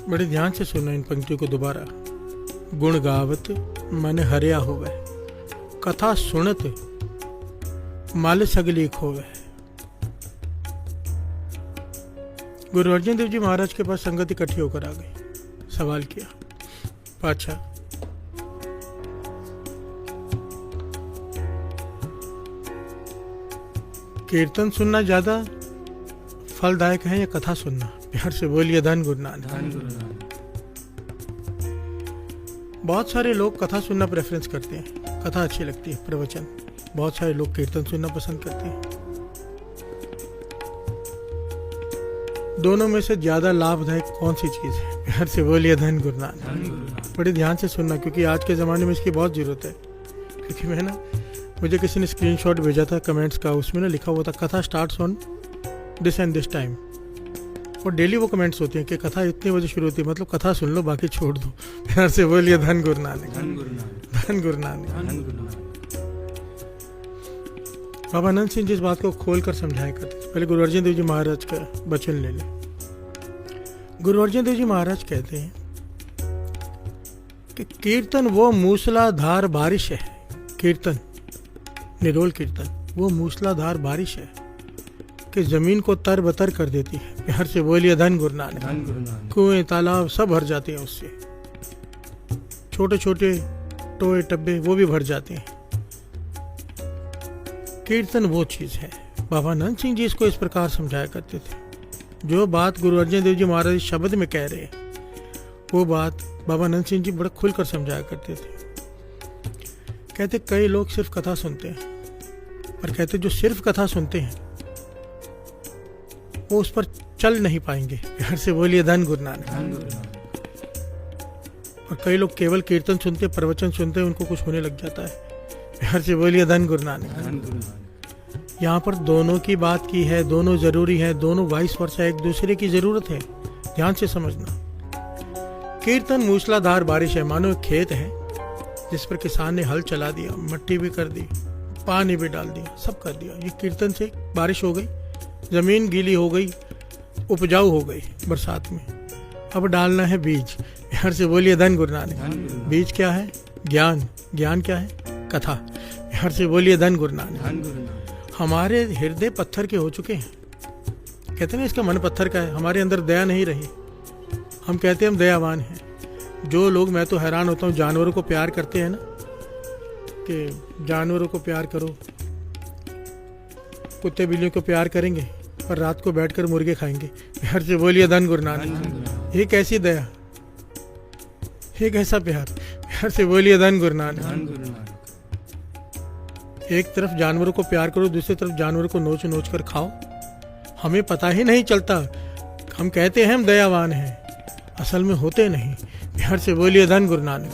बड़े ध्यान से सुनना इन पंक्तियों को दोबारा। गुण गावत मन हरिया होवे, कथा सुनत माल सगली खोवे। गुरु अर्जन देव जी महाराज के पास संगत इकट्ठी होकर आ गई। सवाल किया, पाछा कीर्तन सुनना ज्यादा फलदायक है या कथा सुनना? प्यार से बोलिए धन गुरु नानक। बहुत सारे लोग कथा सुनना प्रेफरेंस करते हैं, कथा अच्छी लगती है, प्रवचन। बहुत सारे लोग कीर्तन सुनना पसंद करते हैं। दोनों में से ज्यादा लाभदायक कौन सी चीज है? प्यार से बोलिए धन गुरु नानक। बड़े ध्यान से सुनना, क्योंकि आज के ज़माने में इसकी बहुत ज़रूरत है। क्योंकि मैं ना, मुझे किसी ने स्क्रीनशॉट भेजा था कमेंट्स का, उसमें ना लिखा हुआ था कथा starts on this and this time. और डेली वो कमेंट्स होते हैं कि कथा इतने बजे शुरू होती है, मतलब कथा सुन लो बाकी छोड़ दो। प्यार से बोलिए धन गुरु नानक। धन गुरु नानक। बाबा आनंद सिंह जिस बात को खोल कर समझाया करते थे, पहले गुरु अर्जन देव जी महाराज का वचन ले लें। गुरु अर्जन देव जी महाराज कहते हैं कि कीर्तन वो मूसलाधार बारिश है। कीर्तन, निरोल कीर्तन वो मूसलाधार बारिश है कि जमीन को तर बतर कर देती है। प्यार से बोलिए धन गुरु नानक। कुएं तालाब सब भर जाते हैं उससे, छोटे छोटे टोए टब्बे वो भी भर जाते हैं। कीर्तन वो चीज है। बाबा आनंद सिंह जी इसको इस प्रकार समझाया करते थे। जो बात गुरु अर्जन देव जी महाराज शब्द में कह रहे हैं, वो बात बाबा आनंद सिंह जी बड़ा खुलकर समझाया करते थे। कहते कई लोग सिर्फ कथा सुनते हैं, और कहते जो सिर्फ कथा सुनते हैं वो उस पर चल नहीं पाएंगे। प्यार से बोलिए धन गुरु नानक। और कई लोग केवल कीर्तन सुनते, प्रवचन सुनते, उनको कुछ होने लग जाता है। प्यार से बोलिए धन गुरु नानक। यहाँ पर दोनों की बात की है, दोनों जरूरी है, दोनों वाइस वर्सा एक दूसरे की जरूरत है। ध्यान से समझना। कीर्तन मूसलाधार बारिश है, मानो एक खेत है जिस पर किसान ने हल चला दिया, मिट्टी भी कर दी, पानी भी डाल दिया, सब कर दिया। ये कीर्तन से बारिश हो गई, जमीन गीली हो गई, उपजाऊ हो गई बरसात में। अब डालना है बीज। प्यार से बोलिए धन गुरु नानक। बीज क्या है? ज्ञान। ज्ञान क्या है? कथा। प्यार से बोलिए धन गुरु नानक। हमारे हृदय पत्थर के हो चुके हैं। कहते हैं इसका मन पत्थर का है, हमारे अंदर दया नहीं रही। हम कहते हैं हम दयावान हैं। जो लोग, मैं तो हैरान होता हूँ, जानवरों को प्यार करते हैं ना, कि जानवरों को प्यार करो, कुत्ते बिल्लियों को प्यार करेंगे और रात को बैठकर मुर्गे खाएंगे। प्यार से बोलिए धन गुरु नानक। ये कैसी दया, ये कैसा प्यार। प्यार से बोलिए धन गुरु नानक। एक तरफ जानवरों को प्यार करो, दूसरी तरफ जानवरों को नोच नोच कर खाओ। हमें पता ही नहीं चलता। हम कहते हैं हम दयावान हैं, असल में होते नहीं। प्यार से बोलिए धन गुरु नानक।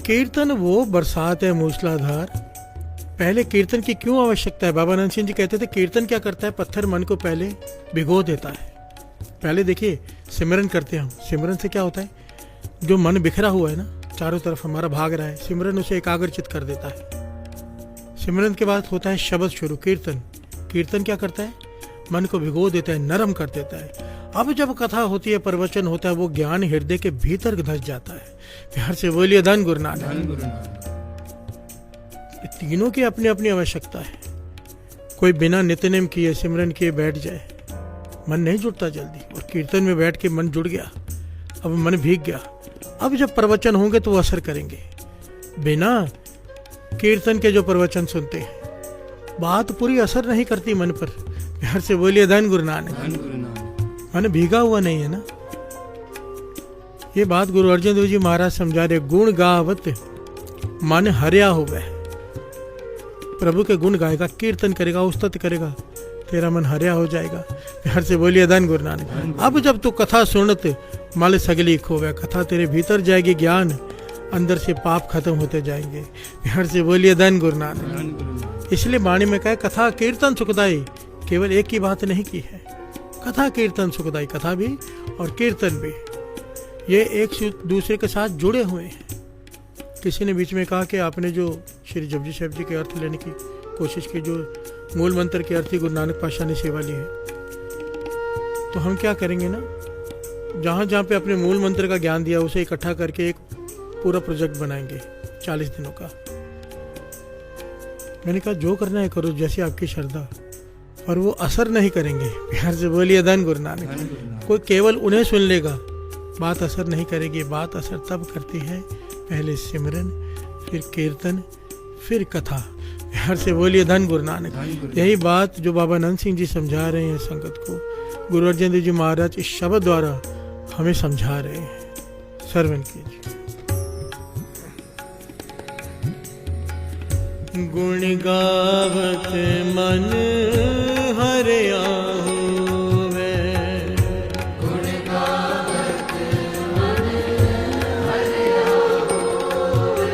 कीर्तन वो बरसात है मूसलाधार। पहले कीर्तन की क्यों आवश्यकता है? बाबा आनंद सिंह जी कहते थे कीर्तन क्या करता है? पत्थर मन को पहले भिगो देता है। पहले देखिए सिमरन करते हैं हम। सिमरन से क्या होता है? जो मन बिखरा हुआ है ना, चारों तरफ हमारा भाग रहा है, सिमरन उसे एकाग्रचित कर देता है। सिमरन के बाद होता है शब्द शुरू, कीर्तन। कीर्तन क्या करता है? मन को भिगो देता है, नरम कर देता है। अब जब कथा होती है, प्रवचन होता है, वो ज्ञान हृदय के भीतर धस जाता है। प्यार से बोलिए धन गुरु नानक। तीनों की अपनी अपनी आवश्यकता है। कोई बिना नित्यनेम किए, सिमरन किए बैठ जाए, मन नहीं जुड़ता जल्दी। और कीर्तन में बैठ के मन जुड़ गया, अब मन भीग गया। अब जब प्रवचन होंगे तो वो असर करेंगे। बिना कीर्तन के जो प्रवचन सुनते हैं, बात पूरी असर नहीं करती मन पर। प्यार से बोलिए धन गुरु नानक। मन भीगा हुआ नहीं है ना। ये बात गुरु अर्जन देव जी महाराज समझा रहे। गुण गावत मन हरिया हो गए। प्रभु के गुण गाएगा, कीर्तन करेगा, उस्तुति करेगा, तेरा मन हरिया हो जाएगा। प्यार से बोलिए धन गुरु नानक। अब जब तू कथा सुनत मल सगली खोवे, कथा तेरे भीतर जाएगी, ज्ञान अंदर से पाप खत्म होते जाएंगे। प्यार से बोलिए धन गुरु नानक। इसलिए वाणी में कहा कथा कीर्तन सुखदाई। केवल एक ही बात नहीं की है, कथा कीर्तन सुखदाई। कथा भी और कीर्तन भी, ये एक दूसरे के साथ जुड़े हुए हैं। किसी ने बीच में कहा कि आपने जो श्री जपजी साहिब जी के अर्थ लेने की कोशिश की, जो मूल मंत्र के अर्थ ही गुरु नानक पातशाह ने सेवा ली है, तो हम क्या करेंगे ना, जहाँ जहाँ पे अपने मूल मंत्र का ज्ञान दिया उसे इकट्ठा करके एक पूरा प्रोजेक्ट बनाएंगे 40 दिनों का। मैंने कहा जो करना है करो, जैसी आपकी श्रद्धा, पर वो असर नहीं करेंगे। प्यार से बोलिए धन गुरु नानक। कोई केवल उन्हें सुन लेगा, बात असर नहीं करेगी। बात असर तब करती है, पहले सिमरन, फिर कीर्तन, फिर कथा। प्यार से बोलिए धन गुरु नानक। यही बात जो बाबा नंद सिंह जी समझा रहे हैं संगत को, गुरु अर्जन देव जी महाराज इस शब्द द्वारा हमें समझा रहे हैं। श्रवण कीजिए। गुण गावत मन हरिया होवे, गुण गावत मन हरिया होवे,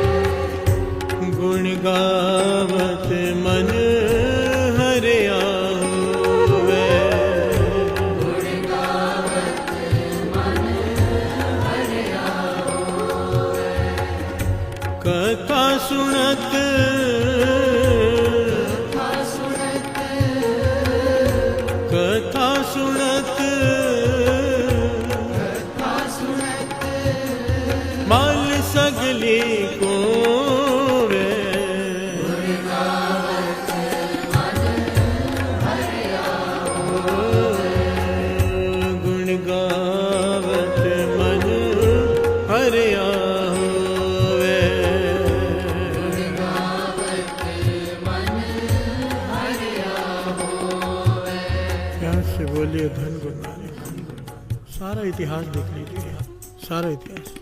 गुण गावत मन हरिया होवे, गुण गावत मन हरिया होवे, कथा सुनत माल सगली को वे, गुण गावत मन हरिया होवे, गुण गावत मन हरिया होवे, गुण गावत मन हरिया होवे। प्यार से बोलिए धन गुरु नानक। सारा इतिहास देख लीजिए, सारा इतिहास।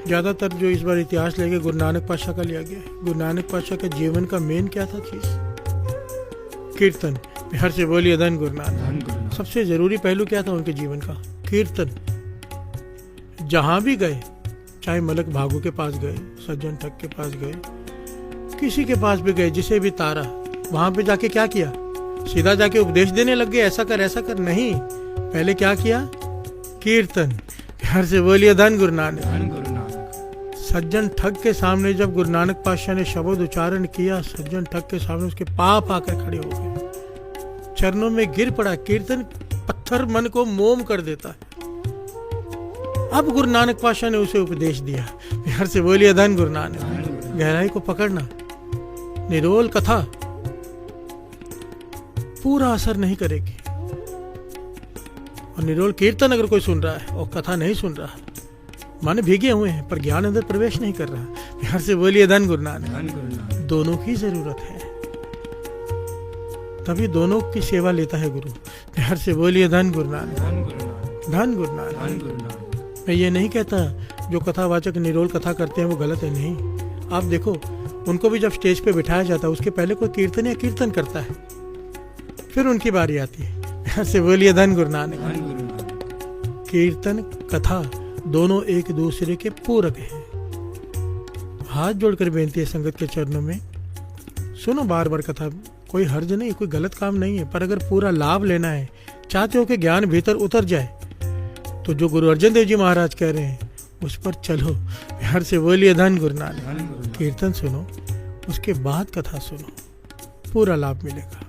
ज़्यादातर जो इस बार इतिहास लेके गुरु नानक पातशाह का लिया गया है। गुरु नानक पातशाह के जीवन का मेन क्या था चीज? कीर्तन। प्यार से बोलिए धन गुरु नानक। सबसे जरूरी पहलू क्या था उनके जीवन का? कीर्तन। जहां भी गए, चाहे मलक भागु के पास गए, सज्जन ठग के पास गए, किसी के पास भी गए, जिसे भी तारा, वहां पे जाके क्या किया? सीधा जाके उपदेश देने लग गए, ऐसा कर ऐसा कर, नहीं। पहले क्या किया? कीर्तन। प्यार से बोलिए धन गुरु नानक। सज्जन ठग के सामने जब गुरु नानक पातशाह ने शब्द उच्चारण किया, सज्जन ठग के सामने उसके पाप आकर खड़े हो गए, चरणों में गिर पड़ा। कीर्तन पत्थर मन को मोम कर देता है। अब गुरु नानक पातशाह ने उसे उपदेश दिया। प्यार से बोलिए धन गुरु नानक। गहराई को पकड़ना। निरोल कथा पूरा असर नहीं करेगी, और निरोल कीर्तन अगर कोई सुन रहा है और कथा नहीं सुन रहा, मन भीगे हुए हैं पर ज्ञान अंदर प्रवेश नहीं कर रहा। प्यार से बोलिए धन गुरु नानक। दोनों की जरूरत है, तभी दोनों की सेवा लेता है गुरु। प्यार से बोलिए धन गुरु नानक। धन गुरु नानक। मैं ये नहीं कहता जो कथावाचक निरोल कथा करते हैं वो गलत है, नहीं। आप देखो, उनको भी जब स्टेज पे बिठाया जाता है उसके पहले कोई कीर्तन या कीर्तन करता है, फिर उनकी बारी आती है। प्यार से बोलिए धन गुरु नानक। कीर्तन कथा दोनों एक दूसरे के पूरक हैं। हाथ जोड़कर बेनती है संगत के चरणों में, सुनो बार बार कथा, कोई हर्ज नहीं, कोई गलत काम नहीं है, पर अगर पूरा लाभ लेना है, चाहते हो कि ज्ञान भीतर उतर जाए, तो जो गुरु अर्जन देव जी महाराज कह रहे हैं उस पर चलो। प्यार से बोलिए धन गुरु नानक। कीर्तन सुनो, उसके बाद कथा सुनो, पूरा लाभ मिलेगा।